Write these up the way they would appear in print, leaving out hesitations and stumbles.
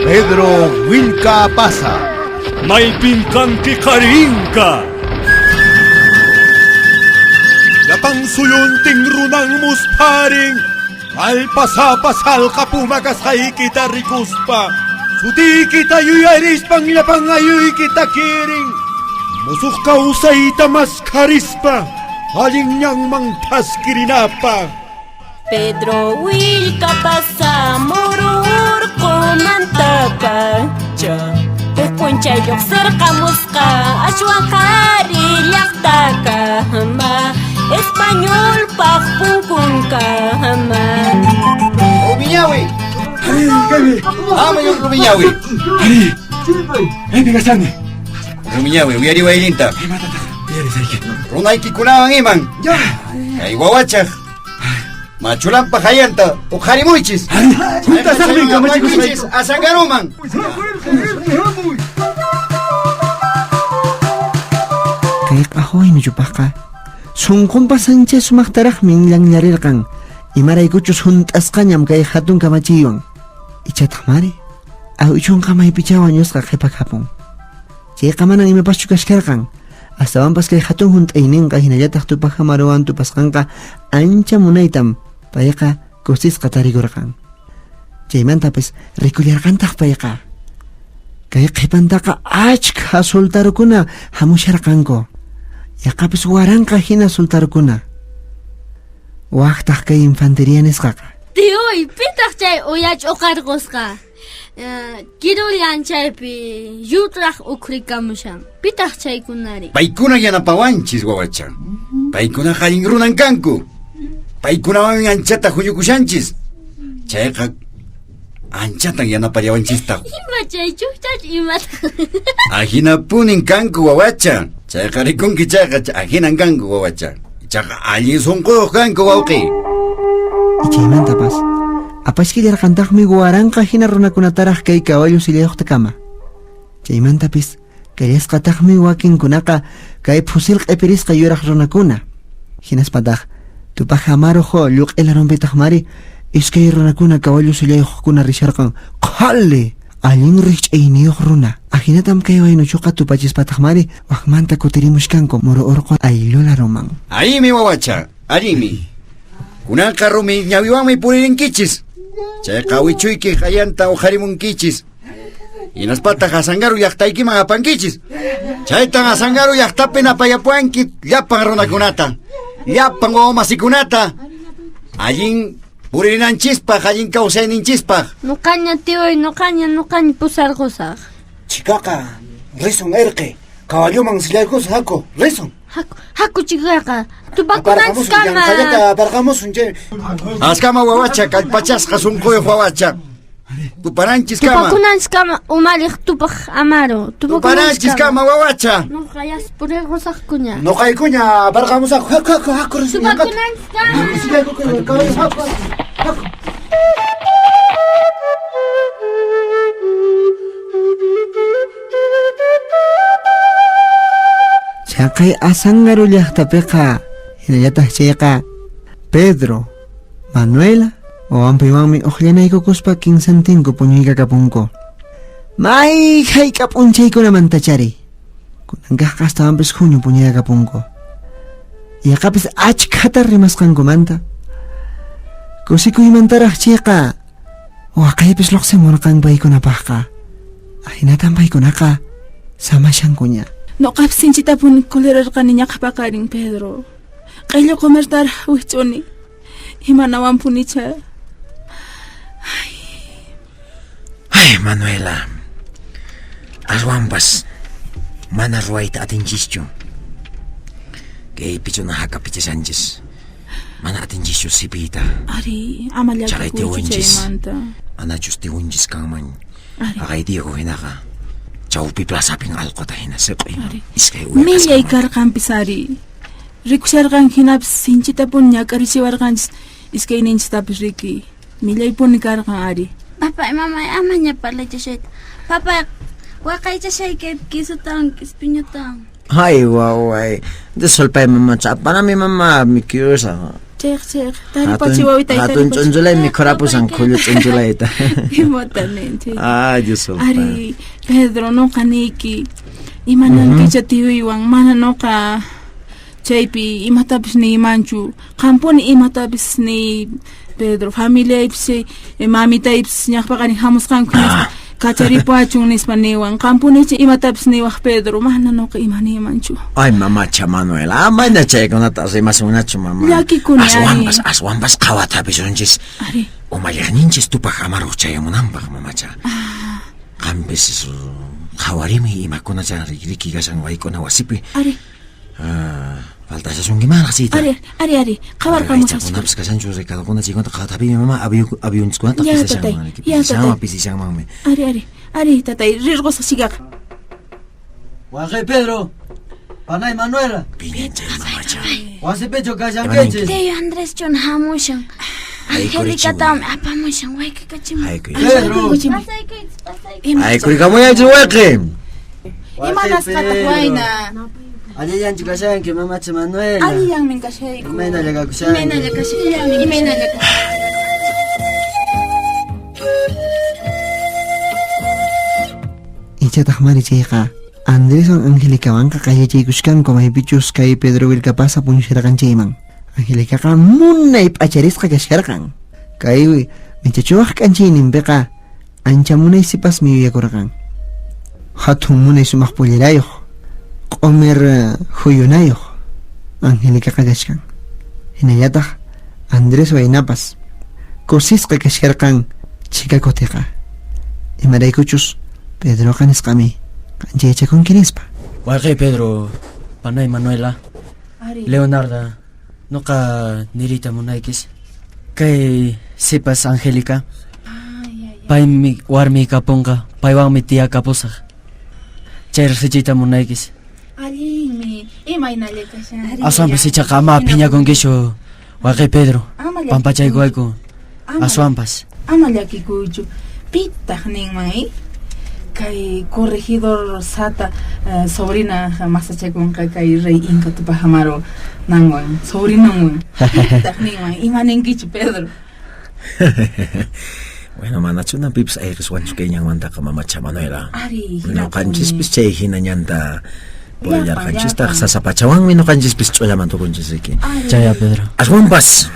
Pedro Wilka Pasa. May bingkang kikaringka. Yapang suyunting runang musparing. Alpasa-pasal ka pumakasay kita rikuspa. Suti kita yuyaris pang yapang-ayoy kita kiring. Musuk ka usay tamas karispa. Haling niyang mangpas kirinapa. Pedro Wilka Pasa, murur ko mantapa. Pupunchay yok serkamuska, aswang karilyak taka hama. Espanyol pakpungkung ka hama. Rumiñawi! Ama yung Rumiñawi! Ay, bigasani. Rumiñawi, uyari wailinta. Runay kikunawang imang. Ay wawachak. Machulan pa kayanta, ukharimuichis. Punta sa amin, kamachikus. Asangarumang. Kayak ahoy na jupaka. Sungkong pa sanche sumaktarak minglang nyarir kang. Imaray kuchus huntas kanyam kay hatong kamachiwang. Ichatamari. Aw ichong kamay pichawan yos ka kipakapong. Chay kamanang imapaschukaskar kang. Hasta wampas kay hatong huntaynin ka hinayatak tupakamaruan tupaskan ka ancha munaytam. Payaka kusis katarigor kang. Jayman tapis rikulyar kantak payaka. Kaya kipanta ka achka soltaro kuna hamushar kangko. Yakapis warang ka hina soltaro kuna. Waktak kay infanterianes kaka. Tioy, pitak chay uyach okargos ka. Kirulyan chay pi yutrak ukrikamusham. Pitak chay kunari. Paikuna yanapawanchis wawachak. Paikuna haling runan kanku. Paikuna wang anchata huyukushanchis. Chayqa anchatang yanapariawanchista. Ima chay chuchach imat. Ahina punin kanku wawacha. Chayqa rikunki chayqa ahinan kanku wawacha. Chayqa allin sunquyoq kanku wawqi. Ichayman tapas. Apaskillar kantakmi guaranqa hina runakunataraq kay kawallu sillayuqta kama. Chayman tapis kayasqataqmi wakinkunaqa kay fusil q'ipirisqa yuraq runakuna. Hinaspataq tupak amaro ho luk elarompitaq mari iskay runakuna kawallu sillayuqkuna risharqan qalli allin riqch'ayniyuq runa. Ahinatam kay waynuchuqa tupachispataq mari waqmanta kutirimushkanku muru urqu aylularuman. Ayimi wawacha, allimi. Kunanqa rumi ñawiwanmi puririnkichis. Chayqa wichuyki hayanta uqharimunkichis. Hinaspataq Asangaru llaqtaykiman apankichis. Chaytan Asangaru llaqtapi napayapuanki llapan runakunata. Llapan wawamasikunata. Allin purinanchispaq, allin kawsayninchispaq. Nuqaña tioy, nuqaña pusarqusaq. Chikaqa, rison erqe. Kawalluman sillaykus haku, rison. Haku chikaqa, tupakunanchkama. Kallata aparqamusun chay. Askama wawacha, kallpachasqa sunquyuq wawacha. Tuparanchiskama. Tupakunanchkama umariq tupak amaro. Tuparanchiskama wawacha. Nuqayas puriqusaqkuña. Noqaykuña aparqamusaq haku rison. Tupakunanchkama. Sillaykuku kawallu haku. Chaqay Asangaru llaqtapiqa hinallataq chayqa Pedro, Manuela o ampiwanmi uqllanaykukuspa kinsantinko puñuyqa kapunku. May hayqa p'unchaykunamantachari. Kunankaq kastawanpis junio puñuyqa kapunku. Yaqapis achkata rimasqankumanta. Kusikuymantaraq chayqa waqaypis lluqsimurqan paykunapaqqa. Ahinatam paykunaqa samashankuña. Noqap sinchitapun kulerarqani ñaqapaqarin Pedro. Q'illu comertar wich'uni. Imanawanpunicha. Ay, Manuela. Aswanpas mana ruwayta atinchishchu. Kay pichuna haka pichasanchis. Mana atinchishchu sipita. Ari, ama Chaqay tiwinchis. chaymanta. Anachus tiwinchis kanman. Akay diyo hinaka. Chawpi plasaping alqota hinasiqi. Iskay uyakas Millay karqanpis ari. Rikusharqan hinapis sinchitapun ñak'arichiwarqanchis iskayninchitapis riki. Millaypuni karqan ari. Papay, mamay, amaña parlachashayta. Papay, waqaychashayka kisutan, kispiñutan. Ay, waway. Desolpay mama chapana mi mama mi curious. Cheq. Taripachi wawita Hatun chunchulay mikhorapusan khullu chunchulayta. Imotanenche. Ay, Dios solpa. Ari, Pedro, noqa niki. Imanankicha tiyuywan, mana noqa chaypi imatapis ni imanchu. Qampuni imatapis ni Pedro, familiaypis, mamitaypis ñaqpaqani hamusqanku nispa. Kacharipuachun nispa niwan. Qampunichi imatapis niwaq Pedro, mana noqa imanimanchu. Ay, mamacha Manuel, amayna chaykunata rimasunnachu, mama. Llakikuni, ari. Aswanpas qhawatapish runchis. Ari. Umalliqninchis tupaq amaruq chayamunanpaq, mamacha. Qampis qhawarimi imakunacha riki kashan waykuna wasipi. Ari. Faltashasunkimanaq sita. Ari. Qawarqamusas. Aychakunapas kashanchu rikadukuna chaykunata qhawatapimi, mama, avionchiskunata Ya, tatay. Ya, tatay. Pisishanmanmi. Ari, tatay, rirqusaq sigaqa. Waqay Pedro. Panay Manuela. Piñanchay, mamacha. Wasipichu kashankichis. Teyo Andrés chun hamushan. Angelicata apamushan waykikachim. Pedro. Ay, kurikamuyanchis wayqi. Imanasqataq wayna. Aliyanchu kashanki mamacha Manuela. Aliyanmin kashayku. Imaynalla kakushanki. Imaynalla. Ichataq mari chayqa Andreswan Angelicawanqa qayachaykushkanku maypichus kay Pedro Willkapasa puñusharqanchayman. Angelicaqa munay p'acharisqa kashkarqan. Kay michachuwaq k'anchayninpiqa ancha munay sipasmi yuyakurqan. Hatun munay sumaq pullirayuq, q'umir huyunayuq Angelicaqa kashkan. Hinallataq Andrés waynapas kusisqa kashkarqan chika kutiqa. Imaraykuchus Pedroqa nisqami qanchaychakunki nispa. Wayqi Pedro, panay Manuela, Leonardo, nuqa nirita munaykis. Kay sipas Angélica, paymi warmi kapunqa, paywanmi tiya kapusaq. Chay riqsichiyta munaykis. Allinmi, imaynalla kashan. Aswanpas ichaqa ama phiñakunkishu, wayqi Pedro, pampachaykuwayku, aswanpas. Ama llakikuychu, pitaq ninman, kay corregidor Sata sobrina masachaykunqa kay rey Inca Tupac Amaru nanwan sobrinanwan pitaq ninman imaninkichu Pedro. Bueno, manachuna pips ay riswanchu kay ñanmantaqa mamacha Manuela. Ari, Nuqanchispis chay hina ñanta pullarqanchistaq sasapachawanmi nuqanchispis ch'ullaman tukunchis iki. Chaya Pedro. Aswanpas.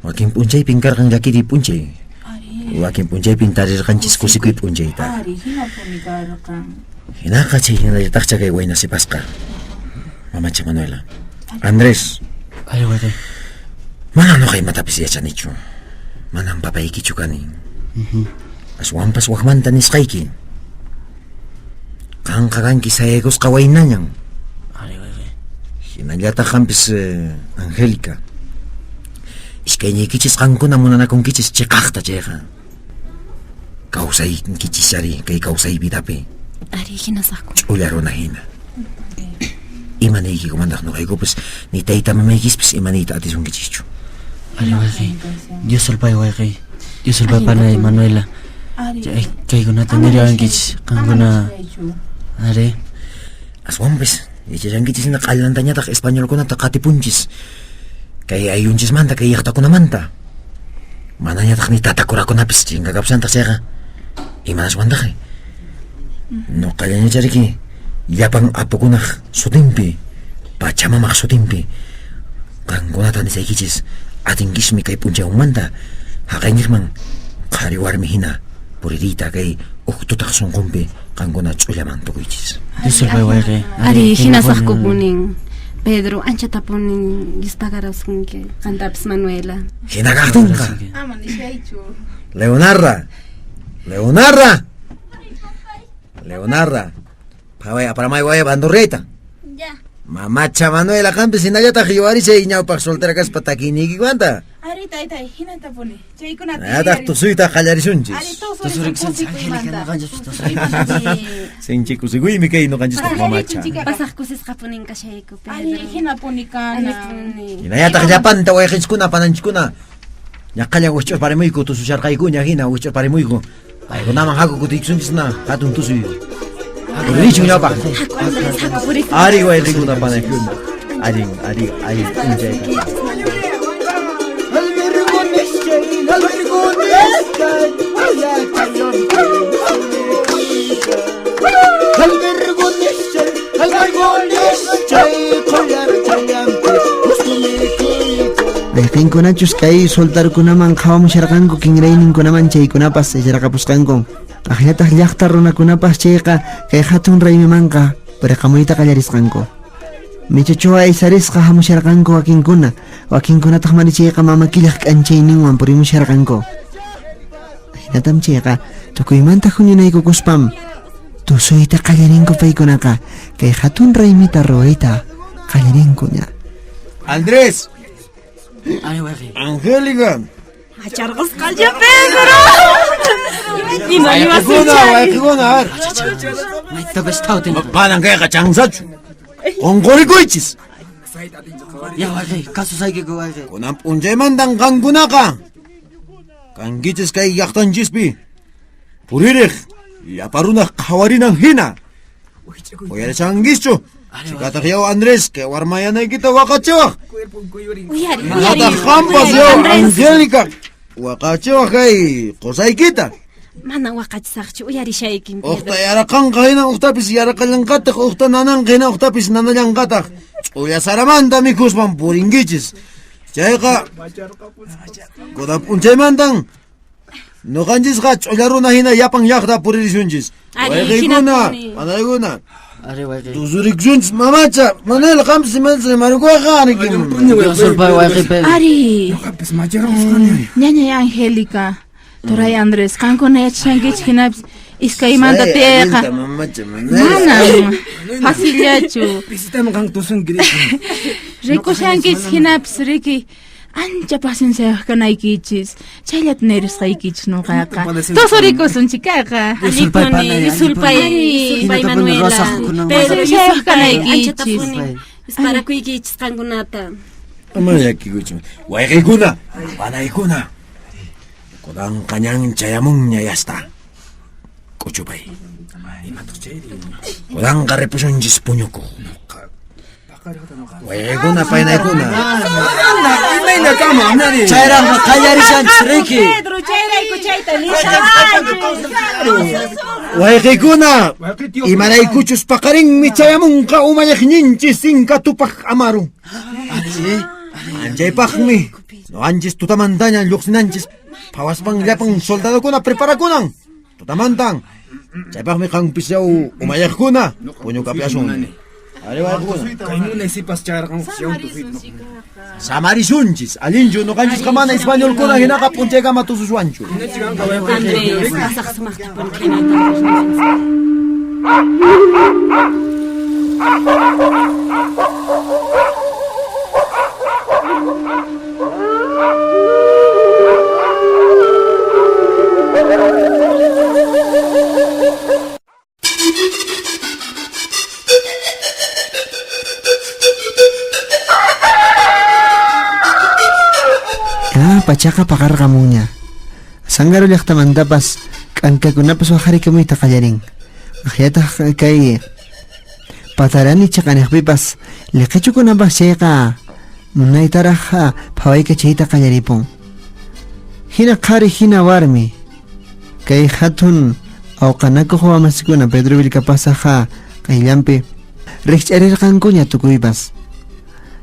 Wakin p'unchaypin karqan llakiri p'unchay. Wakin p'unchaypin tarirqanchis kusikuy p'unchayta. Ari, hinapuni karqan. Hinaqa chay hinallataqcha kay wayna sipasqa. Mamacha Manuela. Andrés. Ay, wayqi. Mana nuqa imatapis yachanichu. Manan papaykichu kani. Aswanpas waqmanta nisqayki. Qanqa kanki sayaykusqa waynañan. Ay, wayqi. Hinallataq qampis Angélica. Iskayñaykichis qankuna munanakunkichis chiqaqta chayqa. Kawsaykichis ari kay kawsay vidapi. Ari hinasaqku. Ch'ulla runa hina. Imanaykikumantaq nuqaykupas ni tayta mamaykispis imanayta atisunkichikchu. Ari wayqi. Dios olpay wayqi. Dios olpay panay Manuela. Kaykunata niriwankichis qankuna. Ari. Aswanpas yachachankichis hina q'allantañataq españolkunata qatipunchis. Kay ayunchismanta kay llaqtakunamanta. Manañataq ni tatakurakunapis chinkakapsantaq chayqa. Imanaswantaqi. Nuqallañachariki llapan apukunaq sutinpi, pachamamaq sutinpi qankunata nisaykichis atinkismi kay p'unchaywanmanta haqaynirman qhari warmi hina puririyta kay uqtutaq sunqunpi qankuna ch'ullaman tukuychis. Disolpay wayqi. Ari hinasaqku punin Pedro anchata punin gispagarasunki qantapis Manuela. Hinakaqtinqa. Ama nishaychu. Leonarda. Paway aparamay waya bandurreta. Ya. Mamacha Manuela qampis hinallataq yuwarishay ñawpaq soltera kaspa takiniykiwanta. Ari, taytay, hinata puni. Chaykunata. Ayataq tusuyta qallarisunchis. Ari, tusurikunchis. Sinchikusiguimi kay nuqanchispaq mamacha. Pasaq kusisqa punin kashayku Pedro. Ari, hina puni kana. Hinallataq llapanta wayqinchikuna pananchikuna ñaqalla wisch'ur parimuyku tususharqaykuña hina wisch'ur parimuyku. Paykunaman haku kutiykusunchis na hatun tusuy. Puririchun ñawpaq. Ari wayqikuna panaykuna. Aring injay. Rekin kunachus kay soltar kunaman qhawamusharqanku kinraynin kunaman chaykunapas isharqapusqanku. Ahinataq llaqta runakunapas chayqa kay hatun raymimanqa puriqamuyta qallarisqanku. Michuchuwa isarisqa hamusharqanku wakinkunataq mani chayqa mamakillaq k'anchayninwan purimusharqanku. Ahinatam chayqa tukuymanta huñunaykukuspam tusuyta qallarinku paykunaqa kay hatun raymita ruwayta qallarinkuña. Andrés. Ay, waqay. Angélica. Acharqusqalla Pedro. Waykuna. Maytapas tawtin. Panan kayqa chansachu. Qonqorikuychis. Ya, waqay. Kasusaykiku, waqay. Kunan p'unchaymantan qankunaqa. Kankichis kay llaqtanchispi. Puririk. Llaparunaq qhawarinan hina. Uyarichangischu. Chikataq yaw Andrés, kay warmayanaykita waqachiwaq. Manataq qampas yaw Angélica. Waqachiwaq kay qusaykita. Mana waqachisaqchu uyarishaykim Pedro. Uqta yaraqanqa hina uqtapis yaraqallanqataq uqta nananqa hina uqtapis nanallanqataq. Ch'uya saramanta mikhuspan purinkichis. Chayqa kunan p'unchaymantan nuqanchisqa ch'uya runa hina yapan llaqta puririshunchis. Wayqiykuna, manaykuna. Ari, waqay. Tusurikchunchis mamacha, manayla qampas imanchis marukuwaqa anikim. Yosulpay, waqay, Pedro. Ari. Ñañay Angélica. Turay Andrés, kankuna yachishankichik hinapas iskaymanta tiyayqa. Mana, fasillachu. Rikushankichik hinapas riki ancha pacienciayuq kanaykichis. Chayllata nirisqaykichis nuqaqa. Tusurikusunchik kayqa. Sulpay Manuela. Pedro Pacienciayuq kanaykichis. Isparakuykichis qankunata. Amayakikuchun. Wayqiykuna, panaykuna. Kunan qañan chayamunña yasta. Kuchupay. Kunan ripushunchis puñuku. Wayqiykuna, paynaykuna. Chayraqqa qallarishanchis riki. Pedro, chayrayku chayta nishawanchis. Wayqiykuna, imaraykuchus paqarinmi chayamunqa umayaqninchis sinka tupaq amaru. Anchaypaqmi nuqanchis tutamantaña lluqsinanchis phawaspan llapan soldadokuna preparakunan tutamantan. Chaypaqmi qanpis yaw umayaqkuna puñukapi asun. Ari wayqikuna. Samarisunchis, allinchu nuqanchis mana españolkuna hinaqa p'unchayqa matususwanchu. Andrés, pasaq sumaqta punkinayta. Pachaqa paqarqamunña. Sangaro llaqtamantapas k'ankakunapas waqarikamuyta qallarin. Aqllataq kay patarani chaqaniqpipas liqichukunapas chayqa munaytaraq phawayka chayta qallaripun. Hina qhari hina warmi kay hatun awqanakuq wamasikuna Pedro Vilcapasaqa qayllanpi riqch'arirqankuña tukuypas.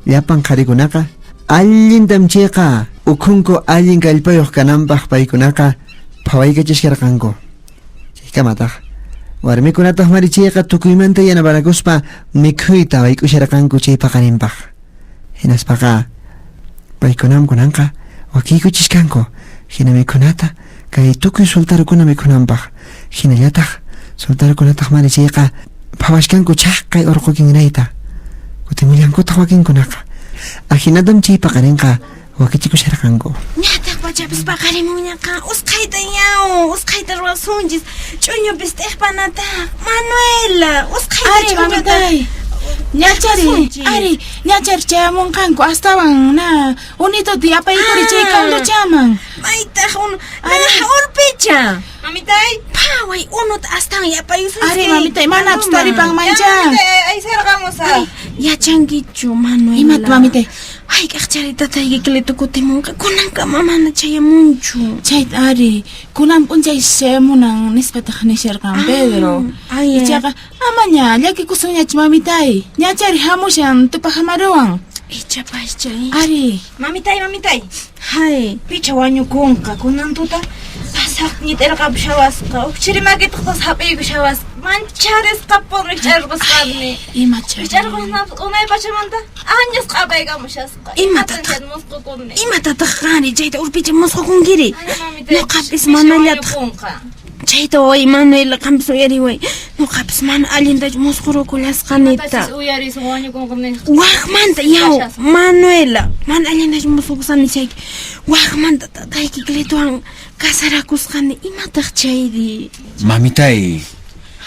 Llapan qharikunaqa allintam chayqa ukhunku allin kallpayuq kananpaq paykunaqa phawaykachisharqanku. Chaykamataq warmikunataq mari chayqa tukuymanta yanaparakuspa mikhuyta wayk'usharqanku chay paqarinpaq. Hinaspaqa paykunam kunanqa wakiykuchishkanku hina mikhunata kay tukuy soltarukuna mikhunanpaq. Hinallataq soltarukunataq mari chayqa phawashkanku chaqqay urqu kinrayta kutimulllankutaq wakinkunaqa. Ahinatam chay paqarinqa wakichikusharqanku. Ñataq pachapis paqarimuñaqa usqayta yaw, usqayta ruwasunchis. Ch'uñupis tiqpanataq. Manuela, usqayta mamitay. Ñachari, ñachari chayamunqanku astawan na unituti apaykuri chay kalduchaman. Maytaq mana urpicha. Mamitay, phaway unut astawan yapayusunchis. Mamitay, manapas taripan mancha. Ay sarqamusa. yachankichu Manuela. Imat mamita. Ay, kaqcharita taygikletu kutimunqa kunanqa mamana chayamunchu. Chay ari, kunan punchay shayamunan nispataq nisharqan Pedro. Ay, Ichaqa amaña llakikusuñachi mamitay. Ñachari hamushan tupajamaruwan. Ichapas chay. Ari, Mamitay. Hay. Picha wañukunqa kunantuta pasaq ñitirqapi shawasqa. Chirimakitaqtas hap'iyku shawasqa. Mancharisqa pudriq ch'arqusqani. imachay. Ch'arqusqa unay pachamanta años q'apaykamushasqa. Imatataq musqukuni. Imatataq qani chayta urpicha musqukunkiri. Ay, mamitay. Nuqapis manallataq. Chayta way Manuela qampis uyariway. Nuqapis mana allintachu musqurukullasqanita. Uyaris wañukunqani. Waqmanta yaw Manuela. Mana allintachu musqukusani chayki. Waqmanta taykikletuwan kasarakusqani imataq chayri. Mamitay,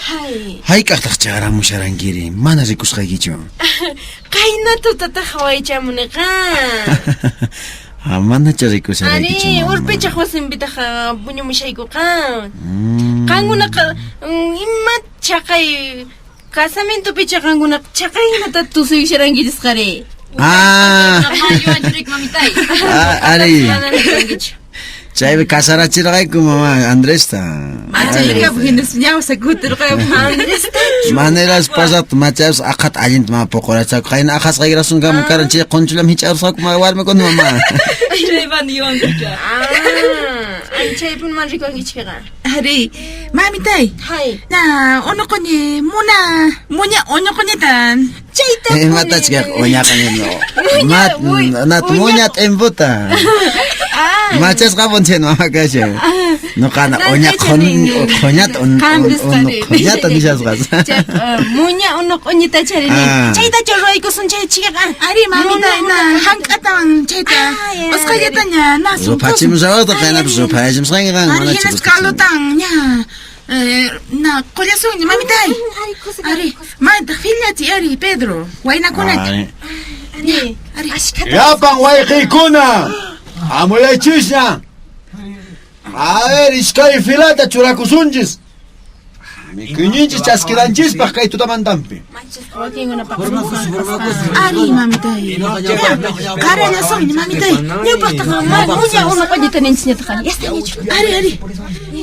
Hay. hayk'aqtaq charamusharangiri, mana rikusqaykichu. Qaynatutataq hawaychamuniqa. Mana rikusaraykichu. Ari, urpichaq wasinpitaqa puñumushaykuqa. Qankunaqa ima chaqay casamentopicha qankunaqa chaqaynata tusuyusharankirisqari. Ari. Chaypi kasarachirqayku mama Andresta. Achayqa buhinas ñawsa kuturqa Andresta. Maneras pasat machas aqhat allint ma poqoracha qayna aqhas qayrasun kam karanchi qonchulam hich'arusaqku ma warmikun mama. Ayrevan yonqa. Chaypun man rikunkichkiqa. Ari, mamitay. Hay. Na, onoqoñi, muña oñoqoñitan. Chayta Matachka oñaqañino. Nat muñat embuta. Machas qabonchen mama kashe. No kana oñat oñata nishasqas. Muña onoqoñita charini. Chayta chorroykusun chay chiqa. Ari, mamitay na hank'atan chayta. Usqallataña na Pachimusawaqta qaynapis payachimsqayqa mana Ari, hinas kalutan ña. Na qollasuña mamitay. Ari, manta fillati ari Pedro. Waynakunata. Ari, Yapan wayqiykuna, amuyaychisña. A ver, iskay filata churakusunchis. Mikuyninchis chaskiranchispaq kay tutamantampi. Ari, mamitay. Karallasuña mamitay. ñawpaqtaqa muña onoqoñita ninchñataqa. Yastañachu. Ari.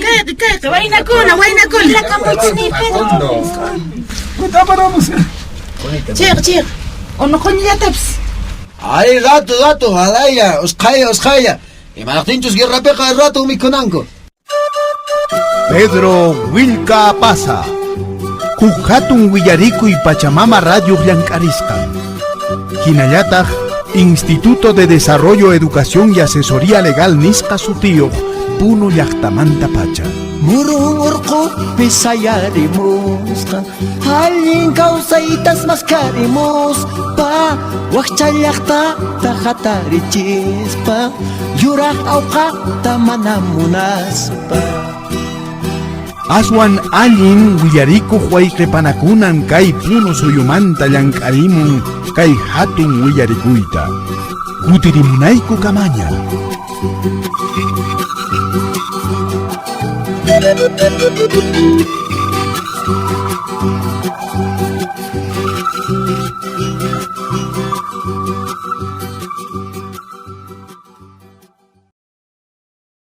Kayqa, waynakuna. Lakamuychni Pedro. Chiq. Onoqoñillatapis. Ay, rato, alaya, usqaya. Imanaqtinchus guerrapiqa rato mikunanku. Pedro Wilka Pasa. Huk hatun willarikuy Pachamama Radio llank'arisqa. Hinallataq Instituto de Desarrollo, Educación y Asesoría Legal nisqa sutiyuq Puno llaqtamanta pacha. Murung urqupi sayarimusqa Hallin kawsaytas masqarimuspa Wakcha llaqtata hatarichispa Yuraq awqaqta mana munaspa Aswan allin willarikuq wayqipanakunan kay Puno suyumanta llank'arimun kay hatun willarikuyta. Kutirimunayku kamaña.